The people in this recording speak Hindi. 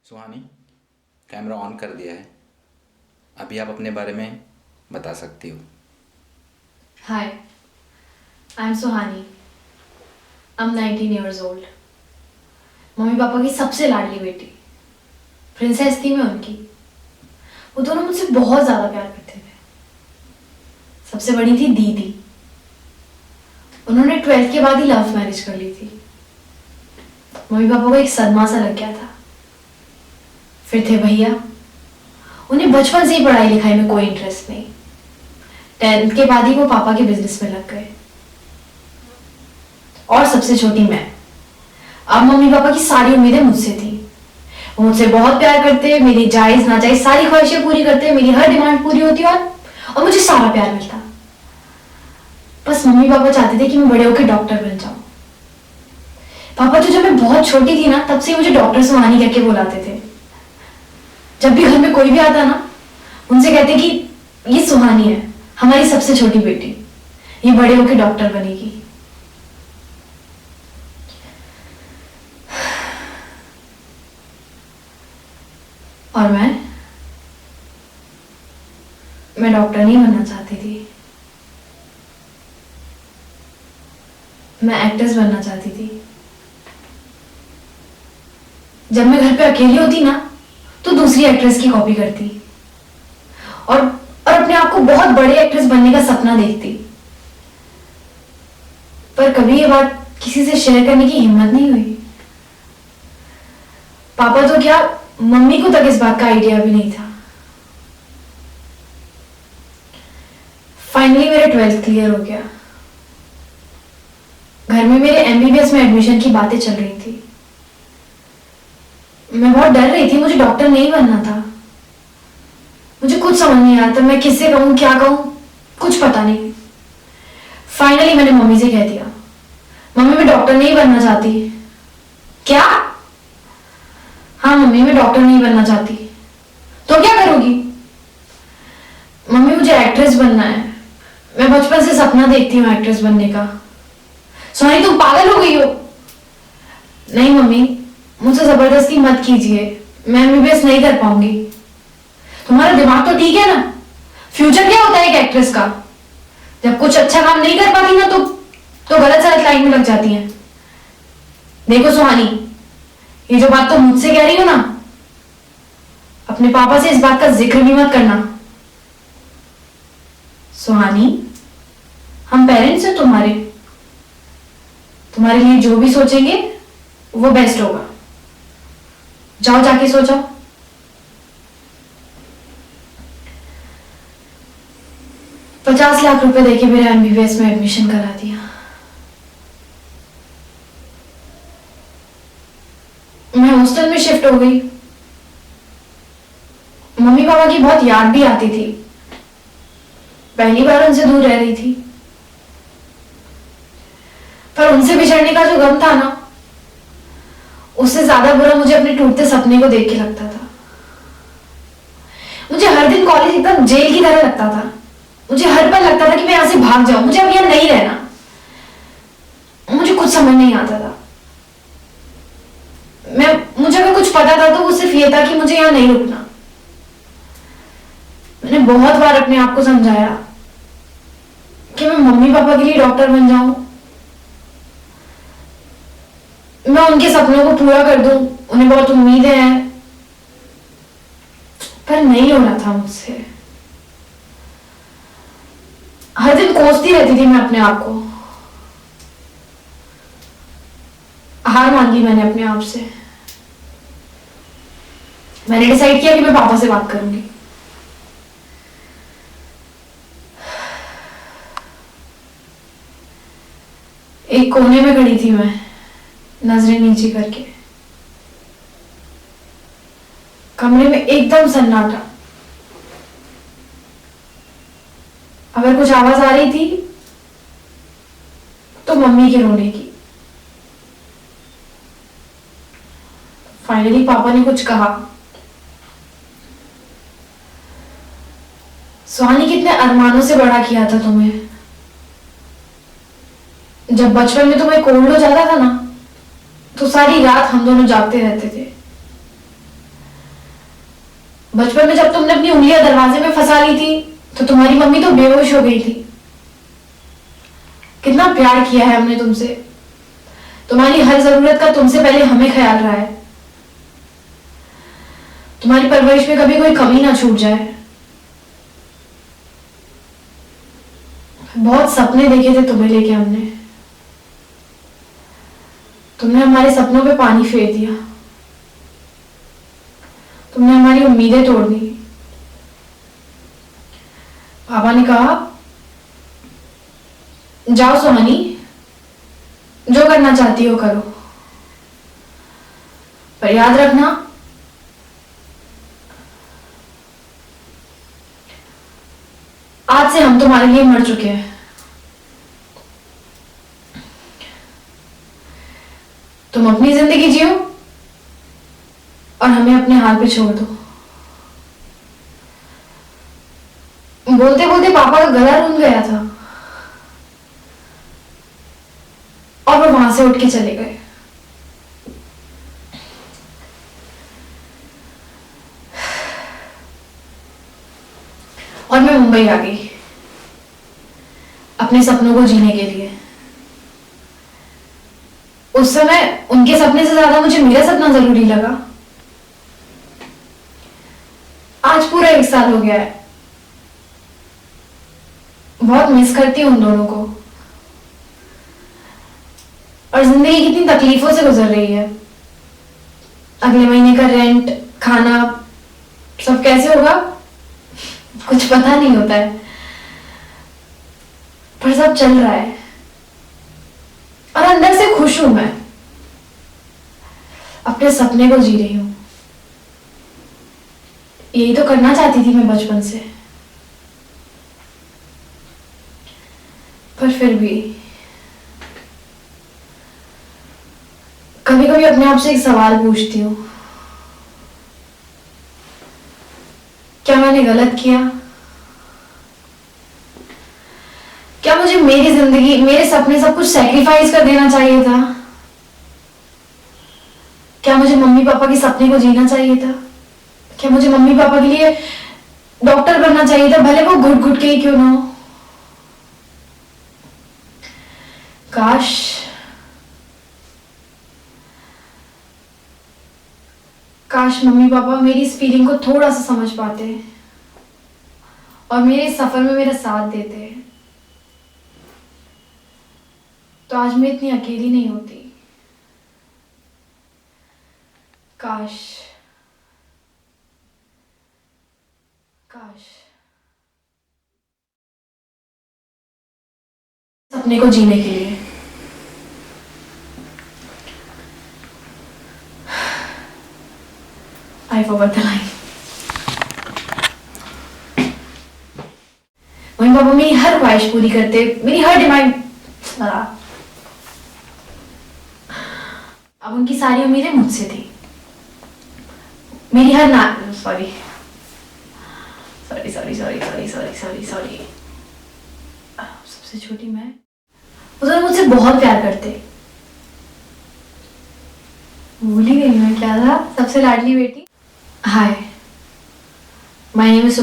सुहानी, कैमरा ऑन कर दिया है। अभी आप अपने बारे में बता सकती हो। Hi, I am Suhani. I am 19 years old। Mummy papa की सबसे लाडली बेटी। प्रिंसेस थी मैं उनकी। वो दोनों मुझसे बहुत ज़्यादा प्यार करते थे। सबसे बड़ी थी दीदी। उन्होंने 12th के बाद ही लव मैरिज कर ली थी। मम्मी पापा को एक सदमा सा लग गया था। फिर थे भैया। उन्हें बचपन से ही पढ़ाई लिखाई में कोई इंटरेस्ट नहीं। 10th के बाद ही वो पापा के बिजनेस में लग गए। और सबसे छोटी मैं। अब मम्मी पापा की सारी उम्मीदें मुझसे थी। वो मुझसे बहुत प्यार करते, मेरी जायज नाजायज सारी ख्वाहिशें पूरी करते, मेरी हर डिमांड पूरी होती और मुझे सारा प्यार मिलता। बस मम्मी पापा चाहते थे कि मैं बड़े होकर डॉक्टर बन जाऊं। पापा तो जब मैं बहुत छोटी थी ना, तब से मुझे डॉक्टर सुहानी कह के बुलाते थे। जब भी घर में कोई भी आता ना, उनसे कहते कि ये सुहानी है, हमारी सबसे छोटी बेटी, ये बड़े होकर डॉक्टर बनेगी। और मैं डॉक्टर नहीं बनना चाहती थी। मैं एक्ट्रेस बनना चाहती थी। जब मैं घर पे अकेली होती ना, तो दूसरी एक्ट्रेस की कॉपी करती और अपने आप को बहुत बड़े एक्ट्रेस बनने का सपना देखती। पर कभी ये बात किसी से शेयर करने की हिम्मत नहीं हुई। पापा तो क्या, मम्मी को तक इस बात का आइडिया भी नहीं था। फाइनली मेरा 12th क्लियर हो गया। घर में मेरे एमबीबीएस में एडमिशन की बातें चल रही थी। मैं बहुत डर रही थी, मुझे डॉक्टर नहीं बनना था। मुझे कुछ समझ नहीं आता, मैं किससे कहूं, क्या कहूं, कुछ पता नहीं। फाइनली मैंने मम्मी से कह दिया, मम्मी मैं डॉक्टर नहीं बनना चाहती। क्या? हाँ मम्मी, मैं डॉक्टर नहीं बनना चाहती। तो क्या करोगी? मम्मी मुझे एक्ट्रेस बनना है। मैं बचपन से सपना देखती हूँ एक्ट्रेस बनने का। सोनी तुम पागल हो गई हो? नहीं मम्मी, मुझसे जबरदस्ती मत कीजिए, मैं एमबीबीएस नहीं कर पाऊंगी। तुम्हारा दिमाग तो ठीक है ना? फ्यूचर क्या होता है एक एक्ट्रेस का? जब कुछ अच्छा काम नहीं कर पाती ना, तो गलत सलत लाइन में लग जाती हैं। देखो सुहानी, ये जो बात तुम मुझसे कह रही हो ना, अपने पापा से इस बात का जिक्र भी मत करना। सुहानी, हम पेरेंट्स हैं तुम्हारे लिए जो भी सोचेंगे वो बेस्ट होगा। जाओ जाके सो जाओ। ₹50 लाख देके मेरे एमबीबीएस में एडमिशन करा दिया। मैं हॉस्टल में शिफ्ट हो गई। मम्मी पापा की बहुत याद भी आती थी। पहली बार उनसे दूर रह रही थी। पर उनसे बिछड़ने का जो गम था ना, उससे ज्यादा बुरा मुझे अपने टूटते सपने को देख के लगता था। मुझे हर दिन कॉलेज एकदम जेल की तरह लगता था। मुझे हर पल लगता था कि मैं यहां से भाग जाऊं, मुझे अब यहां नहीं रहना। मुझे कुछ समझ नहीं आता था। मुझे अगर कुछ पता था तो वो सिर्फ ये था कि मुझे यहां नहीं रुकना। मैंने बहुत बार अपने आप को समझाया कि मैं मम्मी पापा के लिए डॉक्टर बन जाऊं, मैं उनके सपनों को पूरा कर दूं, उन्हें बहुत उम्मीदें हैं। पर नहीं हो रहा था मुझसे। हर दिन कोसती रहती थी मैं अपने आप को। हार मांगी मैंने अपने आप से। मैंने डिसाइड किया कि मैं पापा से बात करूंगी। एक कोने में खड़ी थी मैं, नजरें नीचे करके। कमरे में एकदम सन्नाटा। अगर कुछ आवाज आ रही थी तो मम्मी के रोने की। फाइनली पापा ने कुछ कहा, सुहानी कितने अरमानों से बड़ा किया था तुम्हें। जब बचपन में तुम्हें कोल्ड हो जाता था ना, तो सारी रात हम दोनों जागते रहते थे। बचपन में जब तुमने अपनी उंगलियां दरवाजे में फंसा ली थी तो तुम्हारी मम्मी तो बेहोश हो गई थी। कितना प्यार किया है हमने तुमसे, तुम्हारी हर जरूरत का तुमसे पहले हमें ख्याल रहा है। तुम्हारी परवरिश में कभी कोई कमी ना छूट जाए। बहुत सपने देखे थे तुम्हें लेके हमने, तुमने हमारे सपनों पे पानी फेर दिया, तुमने हमारी उम्मीदें तोड़ दी। पापा ने कहा जाओ सुहानी, जो करना चाहती हो करो, पर याद रखना आज से हम तुम्हारे लिए मर चुके हैं। तुम अपनी जिंदगी जियो और हमें अपने हाल पे छोड़ दो। बोलते बोलते पापा का गला रुंध गया था और वो वहां से उठ के चले गए। और मैं मुंबई आ गई अपने सपनों को जीने के लिए। उस समय उनके सपने से ज्यादा मुझे मेरा सपना जरूरी लगा। आज पूरा 1 साल हो गया है। बहुत मिस करती हूँ उन दोनों को, और जिंदगी कितनी तकलीफों से गुजर रही है। अगले महीने का रेंट, खाना सब कैसे होगा कुछ पता नहीं होता है, पर सब चल रहा है और अंदर से खुश हूं। मैं अपने सपने को जी रही हूं। यही तो करना चाहती थी मैं बचपन से, पर फिर भी कभी कभी अपने आप से एक सवाल पूछती हूँ, क्या मैंने गलत किया? क्या मुझे मेरी जिंदगी, मेरे सपने सब कुछ सैक्रिफाइस कर देना चाहिए था? क्या मुझे मम्मी पापा के सपने को जीना चाहिए था? क्या मुझे मम्मी पापा के लिए डॉक्टर बनना चाहिए था, भले वो घुट घुट के ही क्यों ना हो? काश मम्मी पापा मेरी इस फीलिंग को थोड़ा सा समझ पाते और मेरे इस सफर में मेरा साथ देते, तो आज मैं इतनी अकेली नहीं होती। काश सपने को जीने के लिए। I forgot the line. Mummy papa मेरी हर ख्वाहिश पूरी करते, मेरी हर डिमांड। अब उनकी सारी उम्मीदें मुझसे थी। मेरी हर सॉरी सबसे छोटी मैं। उधर मुझसे बहुत प्यार करते। भूल ही गई मैं क्या था, सबसे लाडली बेटी। हाय, माय नेम इज